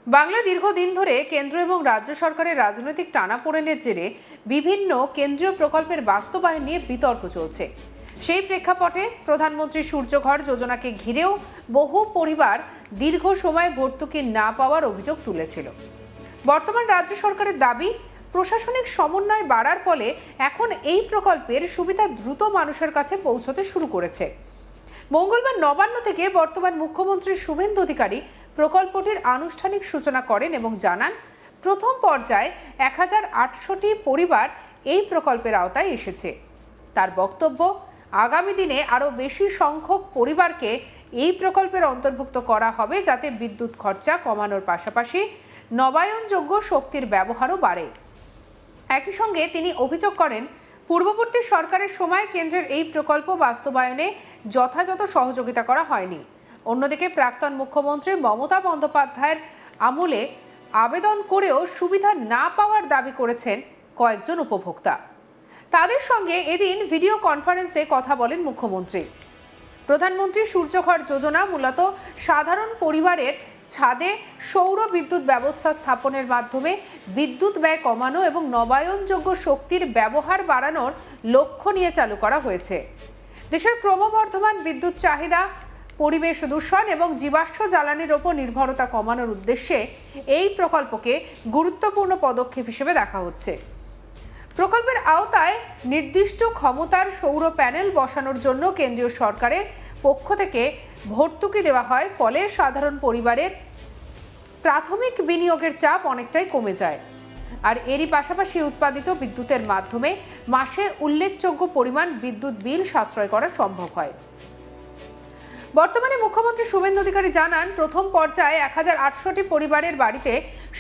বাংলা দীর্ঘদিন ধরে কেন্দ্র এবং রাজ্য সরকারের রাজনৈতিক টানাপোড়েনের জেরে বিভিন্ন কেন্দ্রীয় প্রকল্পের বাস্তবায়ন নিয়ে বিতর্ক চলছে। সেই প্রেক্ষাপটে প্রধানমন্ত্রী সূর্যঘর যোজনাকে ঘিরেও বহু পরিবার দীর্ঘ সময় ভর্তুকি না পাওয়ার অভিযোগ তুলেছিল। বর্তমান রাজ্য সরকারের দাবি, প্রশাসনিক সমন্বয় বাড়ার ফলে এখন এই প্রকল্পের সুবিধা দ্রুত মানুষের কাছে পৌঁছতে শুরু করেছে। মঙ্গলবার নবান্ন থেকে বর্তমান মুখ্যমন্ত্রী শুভেন্দু অধিকারী প্রকল্পটির আনুষ্ঠানিক সূচনা করেন এবং জানান, প্রথম পর্যায়ে ১,৮০০টি পরিবার এই প্রকল্পের আওতায় এসেছে। তার বক্তব্য, আগামী দিনে আরও বেশি সংখ্যক পরিবারকে এই প্রকল্পের অন্তর্ভুক্ত করা হবে, যাতে বিদ্যুৎ খরচা কমানোর পাশাপাশি নবায়নযোগ্য শক্তির ব্যবহারও বাড়ে। একই সঙ্গে তিনি অভিযোগ করেন, পূর্ববর্তী সরকারের সময় কেন্দ্রের এই প্রকল্প বাস্তবায়নে যথাযথ সহযোগিতা করা হয়নি। অন্যদিকে প্রাক্তন মুখ্যমন্ত্রী মমতা বন্দ্যোপাধ্যায়ের আমলে আবেদন করেও সুবিধা না পাওয়ার দাবি করেছেন কয়েকজন উপভোক্তা। তাদের সঙ্গে এদিন ভিডিও কনফারেন্সে কথা বলেন মুখ্যমন্ত্রী। প্রধানমন্ত্রী সূর্যঘর যোজনা মূলত সাধারণ পরিবারের ছাদে সৌর বিদ্যুৎ ব্যবস্থা স্থাপনের মাধ্যমে বিদ্যুৎ ব্যয় কমানো এবং নবায়নযোগ্য শক্তির ব্যবহার বাড়ানোর লক্ষ্য নিয়ে চালু করা হয়েছে। দেশের ক্রমবর্ধমান বিদ্যুৎ চাহিদা, পরিবেশ দূষণ এবং জীবাশ্ম জ্বালানির ওপর নির্ভরতা কমানোর উদ্দেশ্যে এই প্রকল্পকে গুরুত্বপূর্ণ পদক্ষেপ হিসেবে দেখা হচ্ছে। প্রকল্পের আওতায় নির্দিষ্ট ক্ষমতার সৌর প্যানেল বসানোর জন্য কেন্দ্রীয় সরকারের পক্ষ থেকে ভর্তুকি দেওয়া হয়, ফলে সাধারণ পরিবারের প্রাথমিক বিনিয়োগের চাপ অনেকটাই কমে যায়। আর এরই পাশাপাশি উৎপাদিত বিদ্যুতের মাধ্যমে মাসে উল্লেখযোগ্য পরিমাণ বিদ্যুৎ বিল সাশ্রয় করা সম্ভব হয়। বর্তমানে মুখ্যমন্ত্রী শুভেন্দু অধিকারী জানান, প্রথম পর্যায়ে ১,৮০০টি পরিবারের বাড়িতে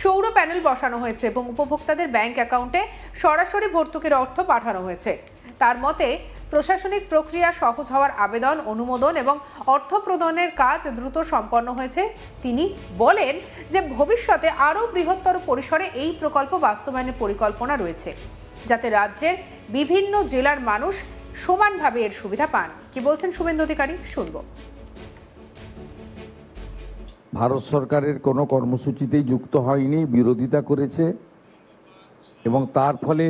সৌর প্যানেল বসানো হয়েছে এবং উপভোক্তাদের ব্যাংক অ্যাকাউন্টে সরাসরি ভর্তুকির অর্থ পাঠানো হয়েছে। তার মতে, প্রশাসনিক প্রক্রিয়া সহজ হওয়ার আবেদন, অনুমোদন এবং অর্থ প্রদানের কাজ দ্রুত সম্পন্ন হয়েছে। তিনি বলেন যে ভবিষ্যতে আরও বৃহত্তর পরিসরে এই প্রকল্প বাস্তবায়নের পরিকল্পনা রয়েছে, যাতে রাজ্যের বিভিন্ন জেলার মানুষ সমানভাবে এর সুবিধা পান। কি বলছেন শুভেন্দু অধিকারী, শুনবো। ভারত সরকারের কোনো কর্মসূচিতেই যুক্ত হয়নি, বিরোধিতা করেছে এবং তার ফলে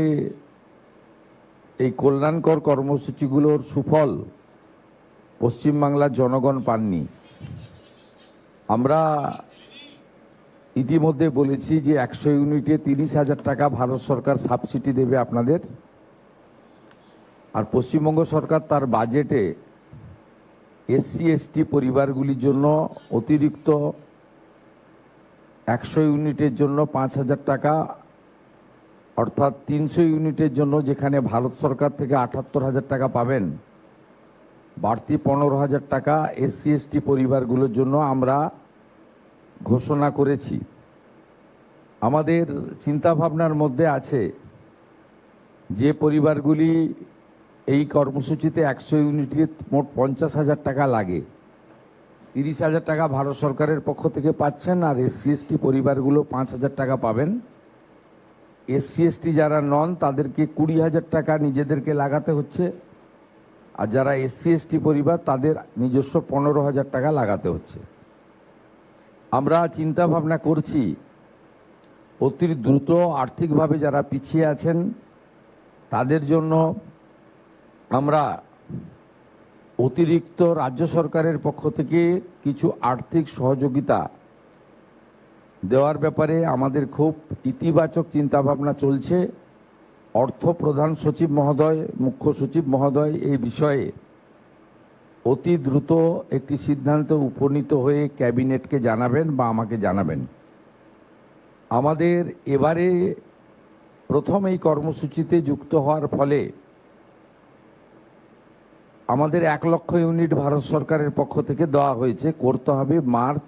এই কল্যাণকর কর্মসূচিগুলোর সুফল পশ্চিমবাংলার জনগণ পাননি। আমরা ইতিমধ্যে বলেছি যে 100 ইউনিটে 30,000 টাকা ভারত সরকার সাবসিডি দেবে আপনাদের, আর পশ্চিমবঙ্গ সরকার তার বাজেটে এসসি এসটি পরিবারগুলির জন্য অতিরিক্ত 100 ইউনিটের জন্য 5,000 টাকা, অর্থাৎ 300 ইউনিটের জন্য যেখানে ভারত সরকার থেকে 78,000 টাকা পাবেন, বাড়তি 15,000 টাকা এসসি এসটি পরিবারগুলোর জন্য আমরা ঘোষণা করেছি। আমাদের চিন্তাভাবনার মধ্যে আছে যে পরিবারগুলি এই কর্মসূচিতে 100 ইউনিটে মোট 50,000 টাকা লাগে, 30,000 টাকা ভারত সরকারের পক্ষ থেকে পাচ্ছেন, আর এসসি এসটি পরিবারগুলো 5,000 টাকা পাবেন। এসসি এসটি যারা নন তাদেরকে 20,000 টাকা নিজেদেরকে লাগাতে হচ্ছে, আর যারা এসসি এসটি পরিবার তাদের নিজস্ব 15,000 টাকা লাগাতে হচ্ছে। আমরা চিন্তা ভাবনা করছি অতি দ্রুত আর্থিকভাবে যারা পিছিয়ে আছেন তাদের জন্য আমরা অতিরিক্ত রাজ্য সরকারের পক্ষ থেকে কিছু আর্থিক সহযোগিতা দেওয়ার ব্যাপারে আমাদের খুব ইতিবাচক চিন্তাভাবনা চলছে। অর্থ প্রধান সচিব মহোদয়, মুখ্য সচিব মহোদয় এই বিষয়ে অতি দ্রুত একটি সিদ্ধান্তে উপনীত হয়ে ক্যাবিনেটকে জানাবেন বা আমাকে জানাবেন। আমাদের এবারে প্রথম এই কর্মসূচিতে যুক্ত হওয়ার ফলে আমাদের 1 লক্ষ ইউনিট ভারত সরকারের পক্ষ থেকে দেওয়া হয়েছে, করতে হবে মার্চ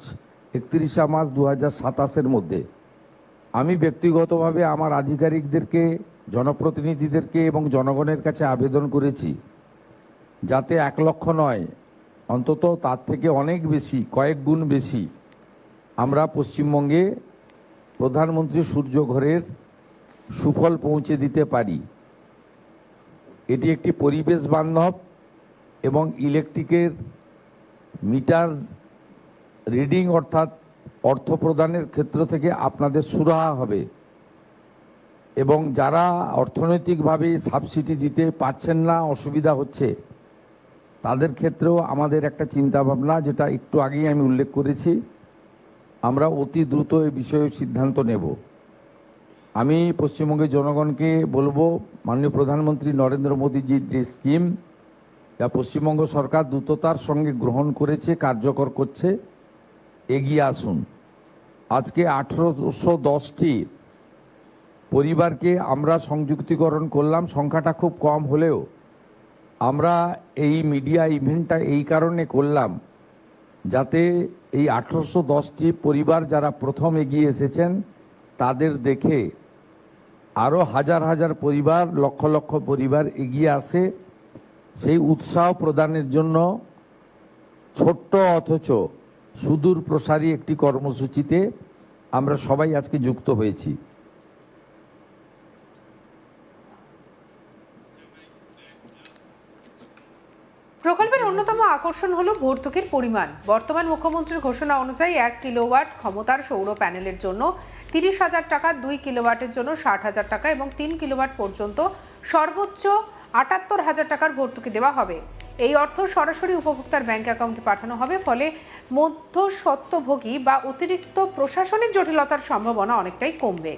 31 মার্চ 2027-এর মধ্যে। আমি ব্যক্তিগতভাবে আমার আধিকারিকদেরকে, জনপ্রতিনিধিদেরকে এবং জনগণের কাছে আবেদন করেছি যাতে 1 লক্ষ নয়, অন্তত তার থেকে অনেক বেশি, কয়েক গুণ বেশি আমরা পশ্চিমবঙ্গে প্রধানমন্ত্রী সূর্যঘরের সুফল পৌঁছে দিতে পারি। এটি একটি পরিবেশ বান্ধব এবং ইলেকট্রিকের মিটার রিডিং অর্থাৎ অর্থ প্রদানের ক্ষেত্র থেকে আপনাদের সুরাহা হবে এবং যারা অর্থনৈতিকভাবে সাবসিডি দিতে পারছেন না, অসুবিধা হচ্ছে, তাদের ক্ষেত্রেও আমাদের একটা চিন্তা ভাবনা, যেটা একটু আগেই আমি উল্লেখ করেছি, আমরা অতি দ্রুত এই বিষয়ে সিদ্ধান্ত নেব। আমি পশ্চিমবঙ্গের জনগণকে বলবো, মাননীয় প্রধানমন্ত্রী নরেন্দ্র মোদীজির যে স্কিম, যা পশ্চিমবঙ্গ সরকার দ্রুততার সঙ্গে গ্রহণ করেছে, কার্যকর করছে, এগিয়ে আসুন। আজকে 1810টি পরিবারকে আমরা সংযুক্তিকরণ করলাম। সংখ্যাটা খুব কম হলেও আমরা এই মিডিয়া ইভেন্টটা এই কারণে করলাম, যাতে এই 1810টি পরিবার যারা প্রথম এগিয়ে এসেছেন তাদের দেখে আরও হাজার হাজার পরিবার, লক্ষ লক্ষ পরিবার এগিয়ে আসে। সেই উৎসাহ প্রদানের জন্য ছোট্ট অথচ সুদূর প্রসারী একটি কর্মসূচিতে আমরা সবাই আজকে যুক্ত হয়েছি। প্রকল্পের অন্যতম আকর্ষণ হলো ভর্তুকির পরিমাণ। বর্তমান মুখ্যমন্ত্রীর ঘোষণা অনুযায়ী 1 কিলোওয়াট ক্ষমতার সৌর প্যানেলের জন্য 30,000 টাকা, 2 কিলোওয়াটের জন্য 60,000 টাকা এবং 3 কিলোওয়াট পর্যন্ত সর্বোচ্চ 78,000 টাকার ভর্তুকি দেওয়া হবে। এই অর্থ সরাসরি উপভোক্তার ব্যাংক অ্যাকাউন্টে পাঠানো হবে। ফলে মধ্যস্বত্বভোগী বা অতিরিক্ত প্রশাসনিক জটিলতার সম্ভাবনা অনেকটাই কমবে।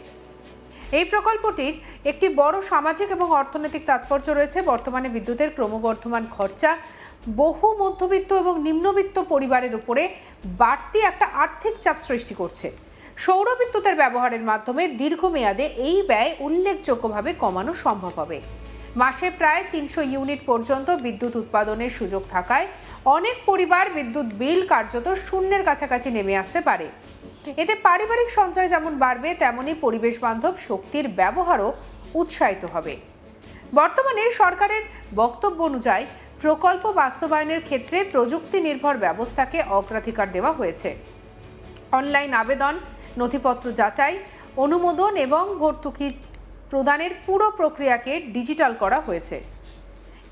এই প্রকল্পটির একটি বড় সামাজিক এবং অর্থনৈতিক তাৎপর্য রয়েছে। বর্তমানে বিদ্যুতের ক্রমবর্ধমান খরচা বহু মধ্যবিত্ত এবং নিম্নবিত্ত পরিবারের উপরে বাড়তি একটা আর্থিক চাপ সৃষ্টি করছে। সৌর বিদ্যুতের ব্যবহারের মাধ্যমে দীর্ঘমেয়াদে এই ব্যয় উল্লেখযোগ্যভাবে কমানো সম্ভব হবে। মাসে প্রায় 300 ইউনিট পর্যন্ত বিদ্যুৎ উৎপাদনের সুযোগ থাকায় অনেক পরিবার বিদ্যুৎ বিল কার্যত শূন্যের কাছাকাছি নেমে আসতে পারে। এতে পারিবারিক সঞ্চয় যেমন বাড়বে, তেমনি পরিবেশ বান্ধব শক্তির ব্যবহারও উৎসাহিত হবে। বর্তমানে সরকারের বক্তব্য অনুযায়ী প্রকল্প বাস্তবায়নের ক্ষেত্রে প্রযুক্তি নির্ভর ব্যবস্থাকে অগ্রাধিকার দেওয়া হয়েছে। অনলাইন আবেদন, নথিপত্র যাচাই, অনুমোদন এবং ভর্তুকি প্রদানের পুরো প্রক্রিয়াকে ডিজিটাল করা হয়েছে।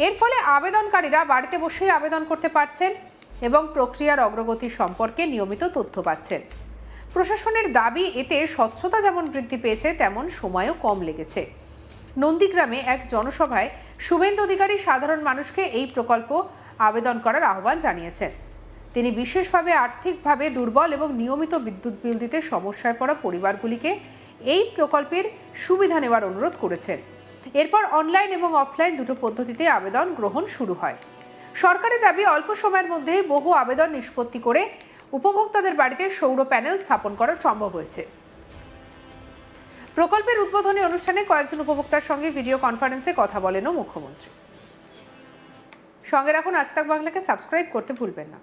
এর ফলে আবেদনকারীরা বাড়িতে বসেই আবেদন করতে পারছেন এবং প্রক্রিয়ার অগ্রগতি সম্পর্কে নিয়মিত তথ্য পাচ্ছেন। প্রশাসনের দাবি, এতে স্বচ্ছতা যেমন বৃদ্ধি পেয়েছে, তেমন সময়ও কম লেগেছে। নন্দীগ্রামে এক জনসভায় শুভেন্দু অধিকারী সাধারণ মানুষকে এই প্রকল্প আবেদন করার আহ্বান জানিয়েছেন। তিনি বিশেষভাবে আর্থিকভাবে দুর্বল এবং নিয়মিত বিদ্যুৎ বিল দিতে সমস্যায় পড়া পরিবারগুলিকে এই প্রকল্পের সুবিধা নেওয়ার অনুরোধ করেছেন। এরপর অনলাইন এবং অফলাইন দুটো পদ্ধতিতে আবেদন গ্রহণ শুরু হয়। সরকারের দাবি, অল্প সময়ের মধ্যেই বহু আবেদন নিষ্পত্তি করে উপভোক্তাদের বাড়িতে সৌর প্যানেল স্থাপন করা সম্ভব হয়েছে। প্রকল্পের উদ্বোধনী অনুষ্ঠানে কয়েকজন উপভোক্তার সঙ্গে ভিডিও কনফারেন্সে কথা বলেনও মুখ্যমন্ত্রী। সঙ্গে রাখুন আজ তাক বাংলাকে, সাবস্ক্রাইব করতে ভুলবেন না।